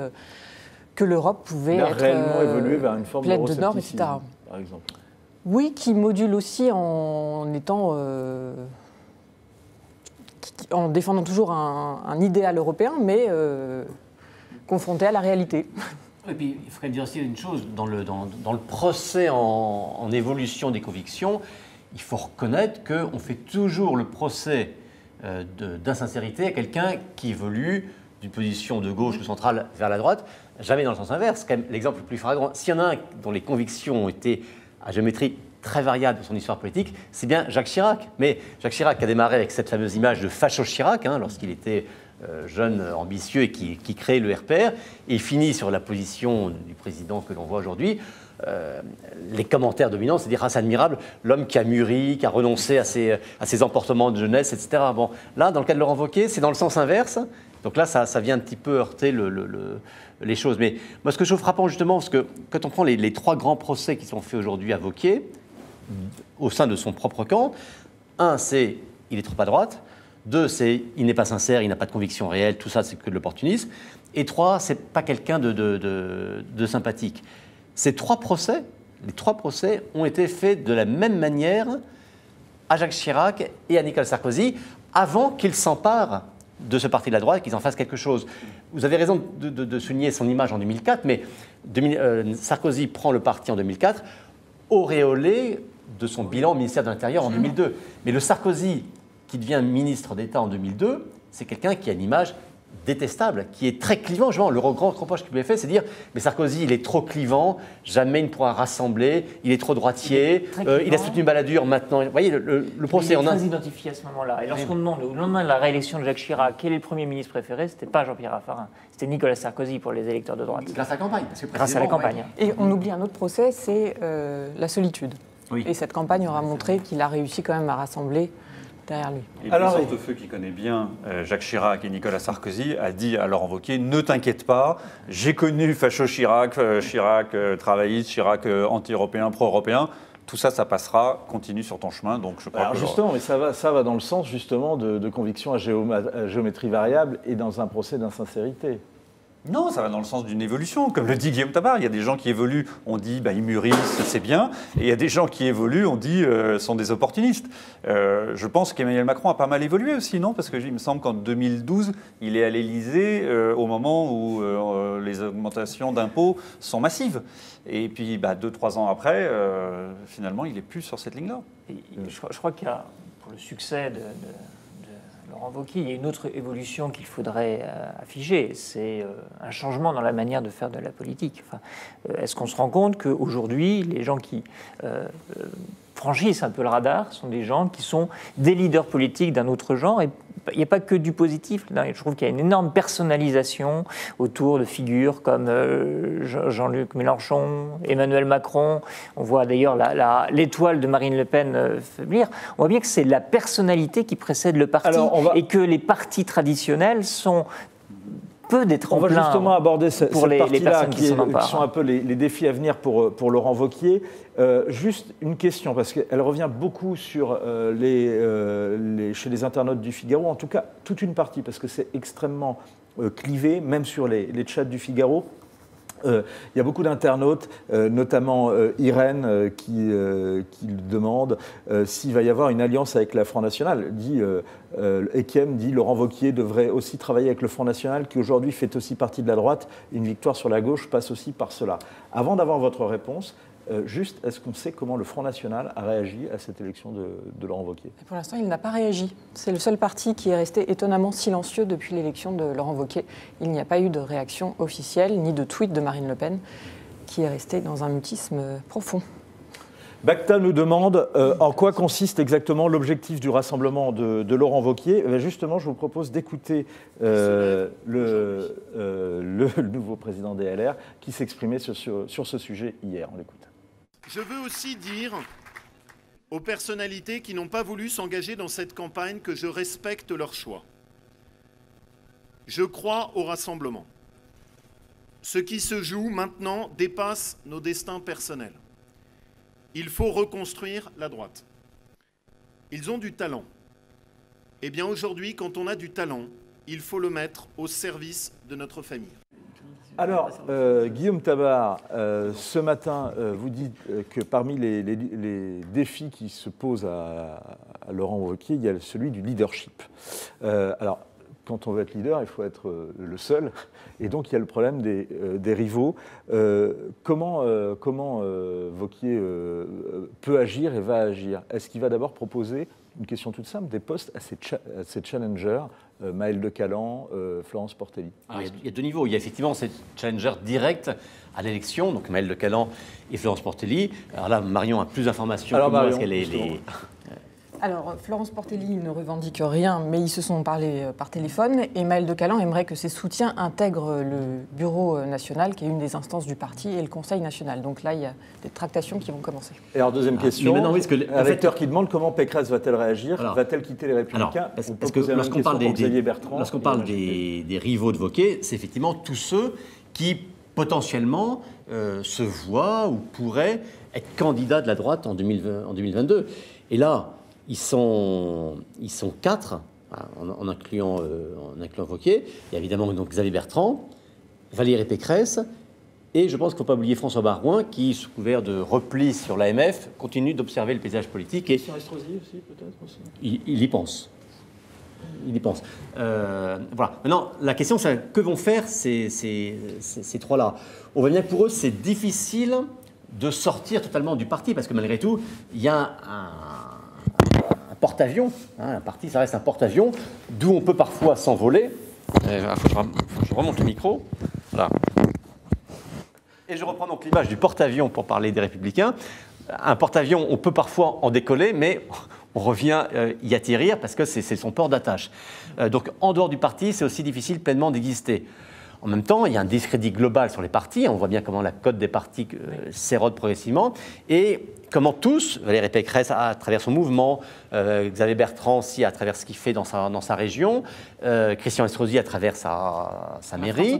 que l'Europe pouvait être réellement évoluer vers une forme pleine de normes, d'euroscepticisme, etc. par exemple. Oui, qui module aussi en étant... en défendant toujours un idéal européen, mais confronté à la réalité. Et puis, il faudrait dire aussi une chose, dans le procès en évolution des convictions, il faut reconnaître qu'on fait toujours le procès d'insincérité à quelqu'un qui évolue d'une position de gauche ou centrale vers la droite, jamais dans le sens inverse. C'est quand même l'exemple le plus flagrant. S'il y en a un dont les convictions ont été à géométrie très variable dans son histoire politique, c'est bien Jacques Chirac. Mais Jacques Chirac a démarré avec cette fameuse image de Facho Chirac, lorsqu'il était jeune, ambitieux et qui crée le RPR, et finit sur la position du président que l'on voit aujourd'hui. Les commentaires dominants, c'est dire c'est admirable, l'homme qui a mûri, qui a renoncé à ses emportements de jeunesse, etc. Bon, là, dans le cas de Laurent Wauquiez, c'est dans le sens inverse. Donc là, ça vient un petit peu heurter les choses. Mais moi, ce que je trouve frappant, justement, parce que quand on prend les 3 grands procès qui sont faits aujourd'hui à Wauquiez, au sein de son propre camp, 1, c'est il est trop à droite. 2, c'est il n'est pas sincère, il n'a pas de conviction réelle, tout ça, c'est que de l'opportunisme. Et 3, c'est pas quelqu'un de sympathique. Les 3 procès ont été faits de la même manière à Jacques Chirac et à Nicolas Sarkozy, avant qu'ils s'emparent de ce parti de la droite, qu'ils en fassent quelque chose. Vous avez raison de souligner son image en 2004, mais Sarkozy prend le parti en 2004, auréolé de son bilan au ministère de l'Intérieur en 2002. Mais le Sarkozy qui devient ministre d'État en 2002, c'est quelqu'un qui a une image détestable, qui est très clivant. Le grand reproche qu'il lui a fait, c'est de dire mais Sarkozy, il est trop clivant, jamais il ne pourra rassembler, il est trop droitier, il a soutenu Balladur maintenant. Vous voyez, le procès il est très identifié à ce moment-là. Et lorsqu'on demande, au lendemain de la réélection de Jacques Chirac, quel est le Premier ministre préféré, c'était pas Jean-Pierre Raffarin, c'était Nicolas Sarkozy pour les électeurs de droite. Grâce à la campagne. Grâce à la campagne. Et on oublie un autre procès, c'est la solitude. Oui. Et cette campagne aura montré qu'il a réussi quand même à rassembler derrière lui. Et le portefeu qui connaît bien Jacques Chirac et Nicolas Sarkozy a dit à Laurent Wauquiez, ne t'inquiète pas, j'ai connu Facho Chirac, Chirac travailliste, Chirac anti-européen, pro-européen. Tout ça, ça passera, continue sur ton chemin. Donc je crois Alors que justement, mais ça va dans le sens justement de convictions à géométrie variable et dans un procès d'insincérité. Non, ça va dans le sens d'une évolution. Comme le dit Guillaume Tabar, il y a des gens qui évoluent, on dit ils mûrissent, c'est bien. Et il y a des gens qui évoluent, on dit sont des opportunistes. Je pense qu'Emmanuel Macron a pas mal évolué aussi, non? Parce qu'il me semble qu'en 2012, il est à l'Élysée au moment où les augmentations d'impôts sont massives. Et puis 2-3 ans après, finalement, il n'est plus sur cette ligne-là. Je crois qu'il y a, pour le succès de Laurent Wauquiez, il y a une autre évolution qu'il faudrait afficher, c'est un changement dans la manière de faire de la politique. Est-ce qu'on se rend compte qu'aujourd'hui, les gens qui franchissent un peu le radar sont des gens qui sont des leaders politiques d'un autre genre, et il n'y a pas que du positif. Je trouve qu'il y a une énorme personnalisation autour de figures comme Jean-Luc Mélenchon, Emmanuel Macron. On voit d'ailleurs l'étoile de Marine Le Pen faiblir. On voit bien que c'est la personnalité qui précède le parti et que les partis traditionnels sont peu des tremplins. On va justement aborder cette partie-là qui sont un peu les défis à venir pour Laurent Wauquiez. Juste une question, parce qu'elle revient beaucoup sur chez les internautes du Figaro, en tout cas toute une partie, parce que c'est extrêmement clivé, même sur les chats du Figaro. Il y a beaucoup d'internautes, notamment Irène, qui demande s'il va y avoir une alliance avec la Front National. Ekiem dit Laurent Wauquiez devrait aussi travailler avec le Front National, qui aujourd'hui fait aussi partie de la droite. Une victoire sur la gauche passe aussi par cela. Avant d'avoir votre réponse, juste, est-ce qu'on sait comment le Front National a réagi à cette élection de Laurent Wauquiez? Pour l'instant, il n'a pas réagi. C'est le seul parti qui est resté étonnamment silencieux depuis l'élection de Laurent Wauquiez. Il n'y a pas eu de réaction officielle, ni de tweet de Marine Le Pen, qui est restée dans un mutisme profond. Bacta nous demande en quoi consiste exactement l'objectif du rassemblement de Laurent Wauquiez. Justement, je vous propose d'écouter le nouveau président des LR qui s'exprimait sur ce sujet hier. On l'écoute. Je veux aussi dire aux personnalités qui n'ont pas voulu s'engager dans cette campagne que je respecte leur choix. Je crois au rassemblement. Ce qui se joue maintenant dépasse nos destins personnels. Il faut reconstruire la droite. Ils ont du talent. Eh bien aujourd'hui, quand on a du talent, il faut le mettre au service de notre famille. Alors, Guillaume Tabar, ce matin, vous dites que parmi les défis qui se posent à Laurent Wauquiez, il y a celui du leadership. Alors, quand on veut être leader, il faut être le seul. Et donc, il y a le problème des rivaux. Comment Wauquiez peut agir et va agir? Est-ce qu'il va d'abord proposer, une question toute simple, des postes à ces challengers, Maëlle de Calan, Florence Portelli? Alors, il y a deux niveaux. Il y a effectivement ces challengers directs à l'élection, donc Maëlle de Calan et Florence Portelli. Alors là, Marion a plus d'informations que moi, parce qu'elle est... Alors, Florence Portelli ne revendique rien, mais ils se sont parlé par téléphone. Et Maëlle de Calan aimerait que ses soutiens intègrent le bureau national, qui est une des instances du parti, et le Conseil national. Donc là, il y a des tractations qui vont commencer. Et alors, deuxième question, mais maintenant, oui, un lecteur qui demande comment Pécresse va-t-elle réagir? Va-t-elle quitter les Républicains? Parce que lorsqu'on parle des rivaux de Wauquiez, c'est effectivement tous ceux qui, potentiellement, se voient ou pourraient être candidats de la droite en 2022. Et là, ils sont 4, en incluant Wauquiez. Il y a évidemment donc Xavier Bertrand, Valérie Pécresse, et je pense qu'il ne faut pas oublier François Baroin, qui, sous couvert de repli sur l'AMF, continue d'observer le paysage politique. Et Christian Estrosi aussi, peut-être aussi. Il y pense. Il y pense. Voilà. Maintenant, la question, c'est que vont faire ces trois-là? On voit bien que pour eux, c'est difficile de sortir totalement du parti, parce que malgré tout, il y a un porte-avions. Un parti, ça reste un porte-avions, d'où on peut parfois s'envoler. Il faut que je remonte le micro. Voilà. Et je reprends donc l'image du porte-avions pour parler des Républicains. Un porte-avions, on peut parfois en décoller, mais on revient y atterrir parce que c'est son port d'attache. Donc en dehors du parti, c'est aussi difficile pleinement d'exister. En même temps, il y a un discrédit global sur les partis. On voit bien comment la cote des partis s'érode progressivement. Et comment tous, Valérie Pécresse à travers son mouvement, Xavier Bertrand aussi à travers ce qu'il fait dans sa région, Christian Estrosi à travers sa mairie,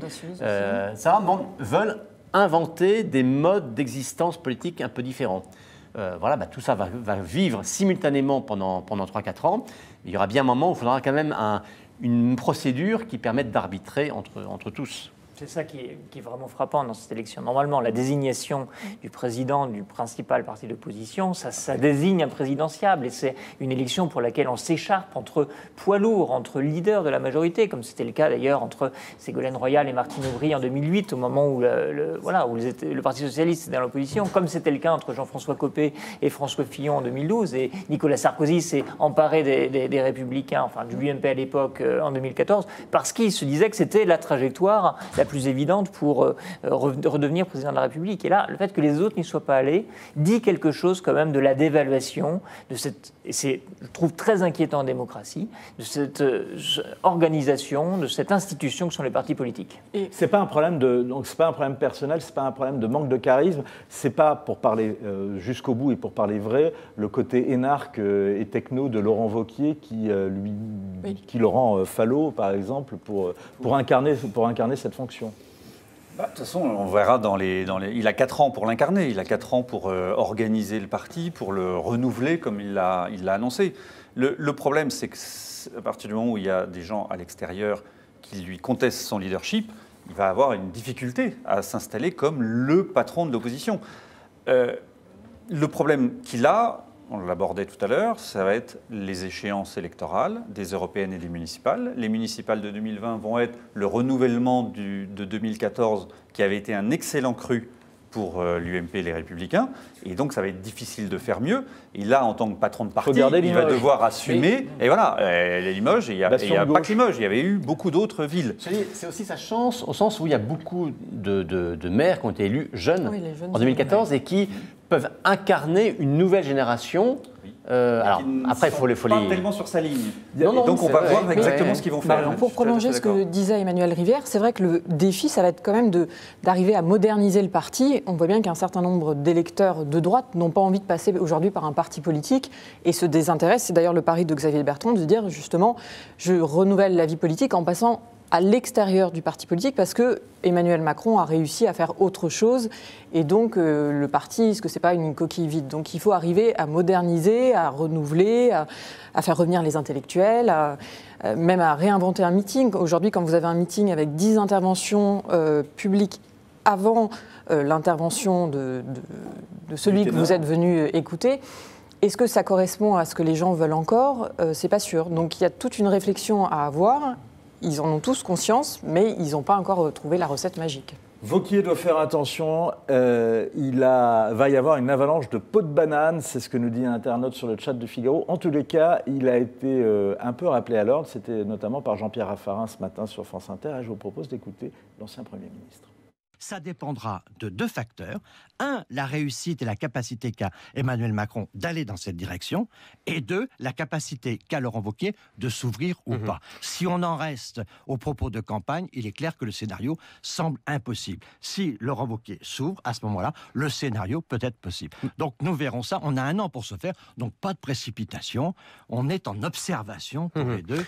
veulent inventer des modes d'existence politique un peu différents. Voilà, tout ça va vivre simultanément pendant 3-4 ans. Il y aura bien un moment où il faudra quand même une procédure qui permette d'arbitrer entre tous. C'est ça qui est vraiment frappant dans cette élection. Normalement, la désignation du président du principal parti d'opposition, ça désigne un présidentiable. Et c'est une élection pour laquelle on s'écharpe entre poids lourds, entre leaders de la majorité, comme c'était le cas d'ailleurs entre Ségolène Royal et Martine Aubry en 2008, au moment où le Parti socialiste était dans l'opposition, comme c'était le cas entre Jean-François Copé et François Fillon en 2012. Et Nicolas Sarkozy s'est emparé des Républicains, enfin du UMP à l'époque, en 2014, parce qu'il se disait que c'était la trajectoire la plus évidente pour redevenir président de la République. Et là, le fait que les autres n'y soient pas allés dit quelque chose quand même de la dévaluation de cette, et c'est, je trouve, très inquiétant en démocratie, de cette organisation, de cette institution que sont les partis politiques. Et c'est pas un problème donc c'est pas un problème personnel, c'est pas un problème de manque de charisme, c'est pas, pour parler jusqu'au bout et pour parler vrai, le côté énarque et techno de Laurent Wauquiez qui le rend falot, par exemple, pour incarner cette fonction. De toute façon, on verra il a 4 ans pour l'incarner, il a 4 ans pour organiser le parti, pour le renouveler comme il l'a annoncé. Le problème, c'est qu'à partir du moment où il y a des gens à l'extérieur qui lui contestent son leadership, il va avoir une difficulté à s'installer comme le patron de l'opposition. Le problème qu'il a, on l'abordait tout à l'heure, ça va être les échéances électorales des européennes et des municipales. Les municipales de 2020 vont être le renouvellement de 2014 qui avait été un excellent cru pour l'UMP et les Républicains. Et donc, ça va être difficile de faire mieux. Et là, en tant que patron de parti, il va devoir assumer. Et voilà, Limoges, il n'y a pas que Limoges, il y avait eu beaucoup d'autres villes. C'est aussi sa chance, au sens où il y a beaucoup de maires qui ont été élus jeunes en 2014 et qui peuvent incarner une nouvelle génération. Alors, après, il faut les... pas tellement sur sa ligne. Non, donc, on va voir exactement ce qu'ils vont faire. Pour prolonger ce que disait Emmanuel Rivière, c'est vrai que le défi, ça va être quand même d'arriver à moderniser le parti. On voit bien qu'un certain nombre d'électeurs de droite n'ont pas envie de passer aujourd'hui par un parti politique et se désintéressent. C'est d'ailleurs le pari de Xavier Bertrand de dire justement, je renouvelle la vie politique en passant à l'extérieur du parti politique parce que Emmanuel Macron a réussi à faire autre chose et donc le parti, est-ce que c'est pas une coquille vide? Donc il faut arriver à moderniser, à renouveler, à faire revenir les intellectuels, même à réinventer un meeting. Aujourd'hui, quand vous avez un meeting avec 10 interventions publiques avant l'intervention de celui que vous êtes venu écouter, est-ce que ça correspond à ce que les gens veulent encore? C'est pas sûr. Donc il y a toute une réflexion à avoir. Ils en ont tous conscience, mais ils n'ont pas encore trouvé la recette magique. Wauquiez doit faire attention. Va y avoir une avalanche de pots de banane. C'est ce que nous dit un internaute sur le chat de Figaro. En tous les cas, il a été un peu rappelé à l'ordre. C'était notamment par Jean-Pierre Raffarin ce matin sur France Inter. Et je vous propose d'écouter l'ancien Premier ministre. Ça dépendra de 2 facteurs. 1, la réussite et la capacité qu'a Emmanuel Macron d'aller dans cette direction. Et 2, la capacité qu'a Laurent Wauquiez de s'ouvrir ou pas. Si on en reste aux propos de campagne, il est clair que le scénario semble impossible. Si Laurent Wauquiez s'ouvre, à ce moment-là, le scénario peut être possible. Donc nous verrons ça. On a 1 an pour se faire. Donc pas de précipitation. On est en observation pour les deux.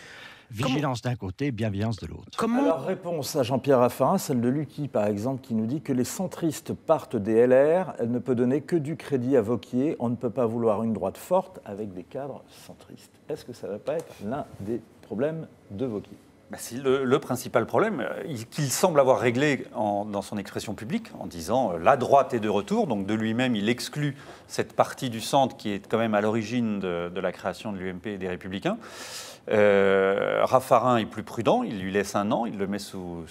Vigilance d'un côté, bienveillance de l'autre. Alors, réponse à Jean-Pierre Raffarin, celle de Lucky, par exemple, qui nous dit que les centristes partent des LR. Elle ne peut donner que du crédit à Wauquiez. On ne peut pas vouloir une droite forte avec des cadres centristes. Est-ce que ça ne va pas être l'un des problèmes de Wauquiez? C'est le principal problème qu'il semble avoir réglé dans son expression publique en disant la droite est de retour. Donc de lui-même, il exclut cette partie du centre qui est quand même à l'origine de la création de l'UMP et des Républicains. Raffarin est plus prudent, il lui laisse 1 an, il le met sous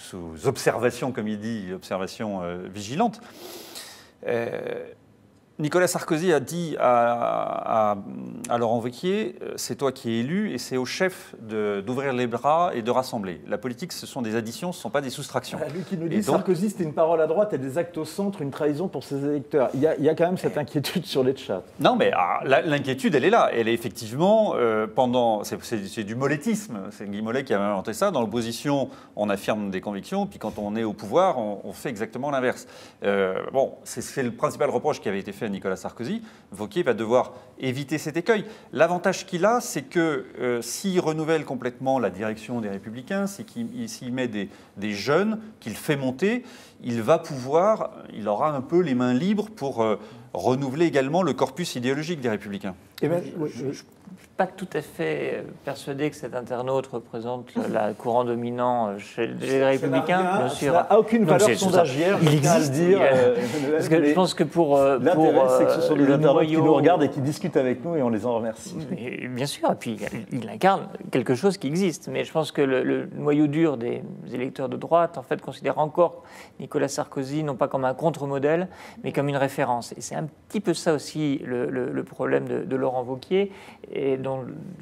observation, comme il dit, observation vigilante. Nicolas Sarkozy a dit à Laurent Wauquiez, c'est toi qui es élu et c'est au chef d'ouvrir les bras et de rassembler. La politique, ce sont des additions, ce ne sont pas des soustractions. Lui qui nous dit Sarkozy, c'était une parole à droite et des actes au centre, une trahison pour ses électeurs. Il y a quand même cette inquiétude sur les chats. Non, mais l'inquiétude, elle est là. Elle est effectivement, c'est du molettisme. C'est Guy Mollet qui a inventé ça. Dans l'opposition, on affirme des convictions, puis quand on est au pouvoir, on fait exactement l'inverse. C'est le principal reproche qui avait été fait à Nicolas Sarkozy. Wauquiez va devoir éviter cet écueil. L'avantage qu'il a, c'est que s'il renouvelle complètement la direction des Républicains, s'il met des jeunes, qu'il fait monter, il aura un peu les mains libres pour renouveler également le corpus idéologique des Républicains. Je ne suis pas tout à fait persuadé que cet internaute représente le courant dominant chez les Républicains. Bien sûr. Ça n'a aucune valeur sondagière, il existe. Dire. Parce que je pense que l'intérêt, c'est que ce sont des internautes qui nous regardent et qui discutent discutent avec nous et on les en remercie. Et bien sûr, et puis il incarne quelque chose qui existe. Mais je pense que le noyau dur des électeurs de droite, en fait, considère encore Nicolas Sarkozy non pas comme un contre-modèle, mais comme une référence. Et c'est un petit peu ça aussi le problème de Laurent Wauquiez, et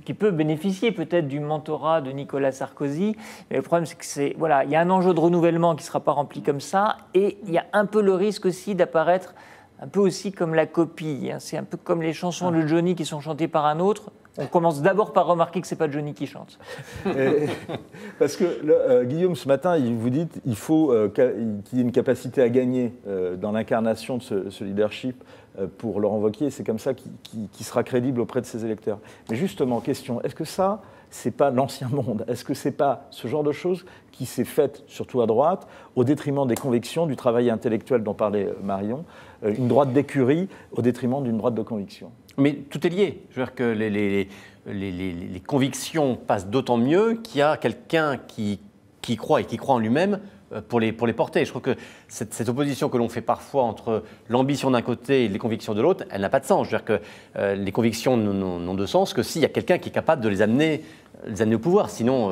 qui peut bénéficier peut-être du mentorat de Nicolas Sarkozy. Mais le problème, c'est que il y a un enjeu de renouvellement qui ne sera pas rempli comme ça, et il y a un peu le risque aussi d'apparaître un peu aussi comme la copie. C'est un peu comme les chansons de Johnny qui sont chantées par un autre. On commence d'abord par remarquer que ce n'est pas Johnny qui chante. Parce que Guillaume, ce matin, vous dites qu'il faut qu'il y ait une capacité à gagner dans l'incarnation de ce leadership pour Laurent Wauquiez. C'est comme ça qu'il sera crédible auprès de ses électeurs. Mais justement, question, est-ce que ça, c'est pas l'ancien monde? Est-ce que c'est pas ce genre de choses qui s'est faite, surtout à droite, au détriment des convictions, du travail intellectuel dont parlait Marion, une droite d'écurie au détriment d'une droite de conviction? Mais tout est lié. Je veux dire que les convictions passent d'autant mieux qu'il y a quelqu'un qui croit et qui croit en lui-même pour les porter. Je trouve que cette opposition que l'on fait parfois entre l'ambition d'un côté et les convictions de l'autre, elle n'a pas de sens. Je veux dire que les convictions n'ont de sens que s'il y a quelqu'un qui est capable de les amener au pouvoir. Sinon,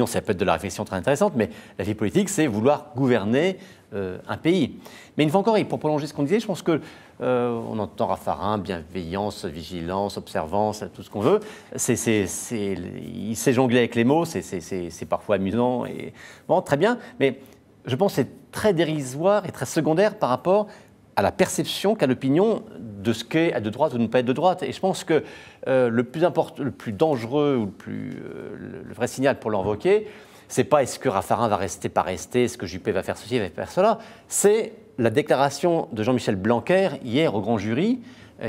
ça peut être de la réflexion très intéressante, mais la vie politique, c'est vouloir gouverner un pays. Mais une fois encore, et pour prolonger ce qu'on disait, je pense que on entend Raffarin, bienveillance, vigilance, observance, tout ce qu'on veut. Il sait jongler avec les mots, c'est parfois amusant. Et, bon, très bien, mais je pense que c'est très dérisoire et très secondaire par rapport à la perception qu'a l'opinion de ce qu'est être de droite ou de ne pas être de droite. Et je pense que le plus dangereux ou le vrai signal pour Laurent Wauquiez, c'est pas est-ce que Raffarin va rester, pas rester, est-ce que Juppé va faire ceci, va faire cela. C'est la déclaration de Jean-Michel Blanquer hier au grand jury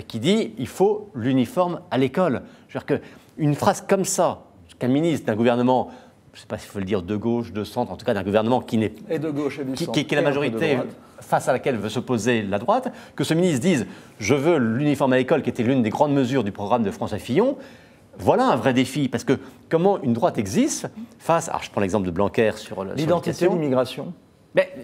qui dit il faut l'uniforme à l'école. Je veux dire qu'une phrase comme ça, qu'un ministre d'un gouvernement je ne sais pas s'il faut le dire, de gauche, de centre, en tout cas d'un gouvernement qui n'est Et de gauche et du centre. qui est la et un peu de majorité droite. face à laquelle veut s'opposer la droite, que ce ministre dise « je veux l'uniforme à l'école » qui était l'une des grandes mesures du programme de François Fillon, voilà un vrai défi, parce que comment une droite existe face, alors je prends l'exemple de Blanquer sur L'identité, l'éducation. l'immigration.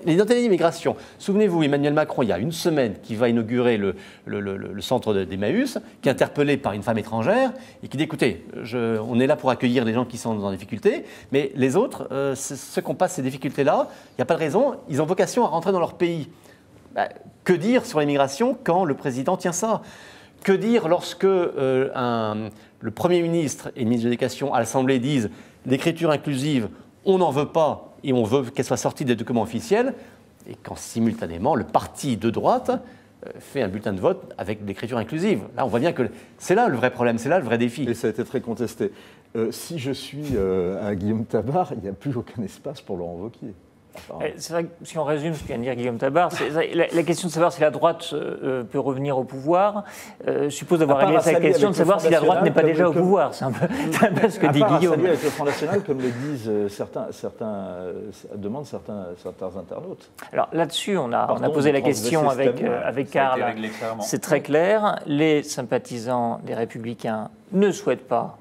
L'identité d'immigration. Souvenez-vous, Emmanuel Macron, il y a une semaine, qui va inaugurer le centre d'Emmaüs, qui est interpellé par une femme étrangère et qui dit, écoutez, on est là pour accueillir les gens qui sont en difficulté, mais les autres, ceux qui ont pas ces difficultés-là, il n'y a pas de raison, ils ont vocation à rentrer dans leur pays. Que dire sur l'immigration quand le président tient ça? Que dire lorsque le Premier ministre et le ministre de l'Éducation à l'Assemblée disent l'écriture inclusive, on n'en veut pas et on veut qu'elle soit sortie des documents officiels, et quand simultanément le parti de droite fait un bulletin de vote avec l'écriture inclusive. Là, on voit bien que c'est là le vrai problème, c'est là le vrai défi. Et ça a été très contesté. Si je suis un Guillaume Tabar, il n'y a plus aucun espace pour Laurent Wauquiez. C'est vrai que si on résume ce que vient de dire Guillaume Tabar, la question de savoir si la droite peut revenir au pouvoir suppose d'avoir réglé sa question de savoir si la droite n'est pas déjà au pouvoir. C'est un peu ce que dit Guillaume. Avec le Front National, comme le disent demandent certains internautes. Alors là-dessus, on a posé la question avec Karl. C'est très clair. Les sympathisants des Républicains ne souhaitent pas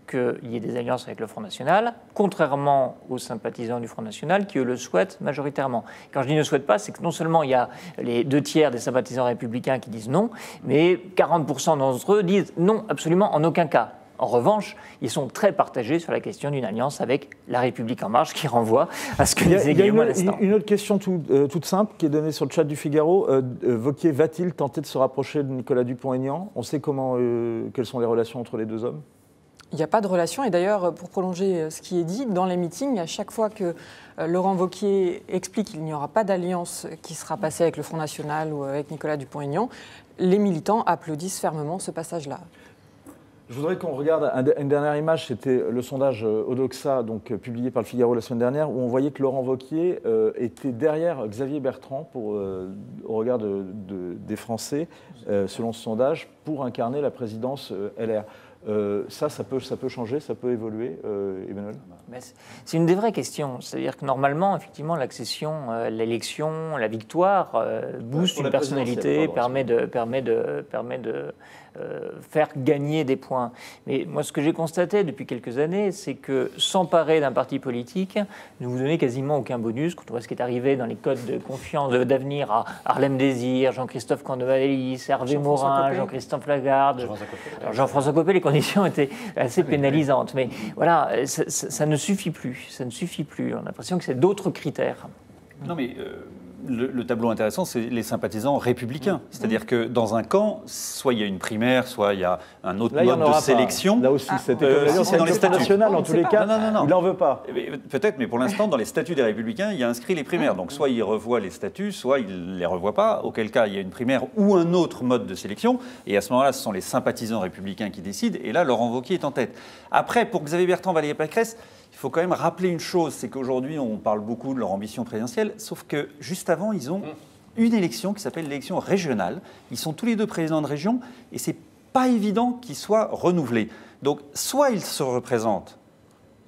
qu'il y ait des alliances avec le Front National, contrairement aux sympathisants du Front National qui, eux, le souhaitent majoritairement. Quand je dis ne souhaitent pas, c'est que non seulement il y a les 2/3 des sympathisants républicains qui disent non, mais 40% d'entre eux disent non, absolument en aucun cas. En revanche, ils sont très partagés sur la question d'une alliance avec La République En Marche, qui renvoie à ce que disait Guillaume à l'instant. Une autre question toute simple qui est donnée sur le chat du Figaro. Wauquiez va-t-il tenter de se rapprocher de Nicolas Dupont-Aignan? On sait quelles sont les relations entre les deux hommes? Il n'y a pas de relation. Et d'ailleurs, pour prolonger ce qui est dit, dans les meetings, à chaque fois que Laurent Wauquiez explique qu'il n'y aura pas d'alliance qui sera passée avec le Front National ou avec Nicolas Dupont-Aignan, les militants applaudissent fermement ce passage-là. Je voudrais qu'on regarde une dernière image, c'était le sondage Odoxa, donc publié par le Figaro la semaine dernière, où on voyait que Laurent Wauquiez était derrière Xavier Bertrand au regard des Français, selon ce sondage, pour incarner la présidence LR. Ça peut changer, ça peut évoluer, Emmanuel? C'est une des vraies questions. C'est-à-dire que normalement, effectivement, l'accession, l'élection, la victoire booste une personnalité, permet de faire gagner des points. Mais moi, ce que j'ai constaté depuis quelques années, c'est que s'emparer d'un parti politique ne vous donnait quasiment aucun bonus. Quand on voit ce qui est arrivé dans les codes de confiance, d'avenir à Harlem Désir, Jean-Christophe Candevaliis, Hervé Morin, Jean-Christophe Lagarde, Jean-François Copé, les conditions étaient assez pénalisantes. Mais voilà, ça ne suffit plus. Ça ne suffit plus. On a l'impression que c'est d'autres critères. Non, mais le tableau intéressant, c'est les sympathisants républicains. C'est-à-dire que dans un camp, soit il y a une primaire, soit il y a un autre mode de sélection. Là aussi, c'était dans les statuts. National, en tous les cas, non. il n'en veut pas. Peut-être, mais pour l'instant, dans les statuts des républicains, il y a inscrit les primaires. Donc soit il revoit les statuts, soit il ne les revoit pas, auquel cas il y a une primaire ou un autre mode de sélection. Et à ce moment-là, ce sont les sympathisants républicains qui décident. Et là, Laurent Wauquiez est en tête. Après, pour Xavier Bertrand, Valérie Pécresse, il faut quand même rappeler une chose, c'est qu'aujourd'hui, on parle beaucoup de leur ambition présidentielle, sauf que juste avant, ils ont une élection qui s'appelle l'élection régionale. Ils sont tous les deux présidents de région et c'est pas évident qu'ils soient renouvelés. Donc, soit ils se représentent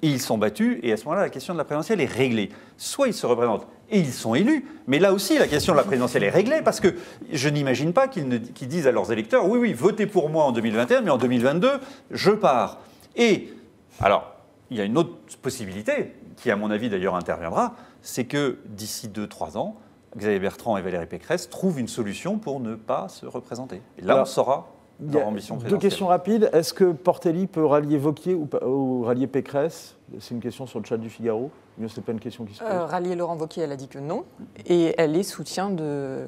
et ils sont battus, et à ce moment-là, la question de la présidentielle est réglée. Soit ils se représentent et ils sont élus, mais là aussi, la question de la présidentielle est réglée, parce que je n'imagine pas qu'ils disent à leurs électeurs « Oui, votez pour moi en 2021, mais en 2022, je pars ». Et, alors, il y a une autre possibilité, qui à mon avis d'ailleurs interviendra, c'est que d'ici 2-3 ans, Xavier Bertrand et Valérie Pécresse trouvent une solution pour ne pas se représenter. Et là, on saura leur ambition présidentielle. 2 questions rapides. Est-ce que Portelli peut rallier Wauquiez ou rallier Pécresse? C'est une question sur le chat du Figaro. Mais ce n'est pas une question qui se pose. Rallier Laurent Wauquiez, elle a dit que non. Et elle est soutien de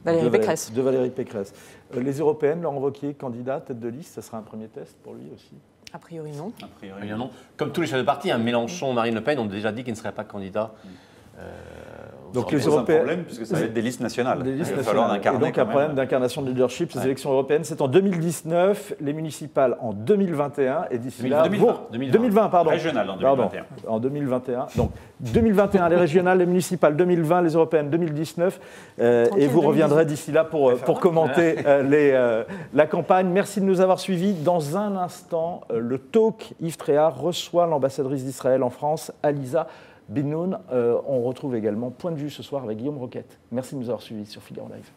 Valérie Pécresse. De Valérie Pécresse. Les européennes, Laurent Wauquiez, candidat, tête de liste, ça sera un premier test pour lui aussi? A priori, non. A priori, non. Comme tous les chefs de parti, Mélenchon, Marine Le Pen ont déjà dit qu'ils ne seraient pas candidats Donc Ça les pose un Européens. problème puisque ça va être des listes nationales. Des listes Il va falloir nationales. incarner Et donc quand un problème même. d'incarnation de leadership. Ces Ouais. élections européennes, c'est en 2019, les municipales en 2021 et d'ici là, 2020, pardon. Régionales en Pardon, 2021. en 2021. Donc 2021, les régionales, les municipales 2020, les européennes 2019. Et vous reviendrez d'ici là pour commenter la campagne. Merci de nous avoir suivis. Dans un instant, le talk Yves Tréhard reçoit l'ambassadrice d'Israël en France, Aliza Binoun. On retrouve également Point de vue ce soir avec Guillaume Roquette. Merci de nous avoir suivis sur Figaro Live.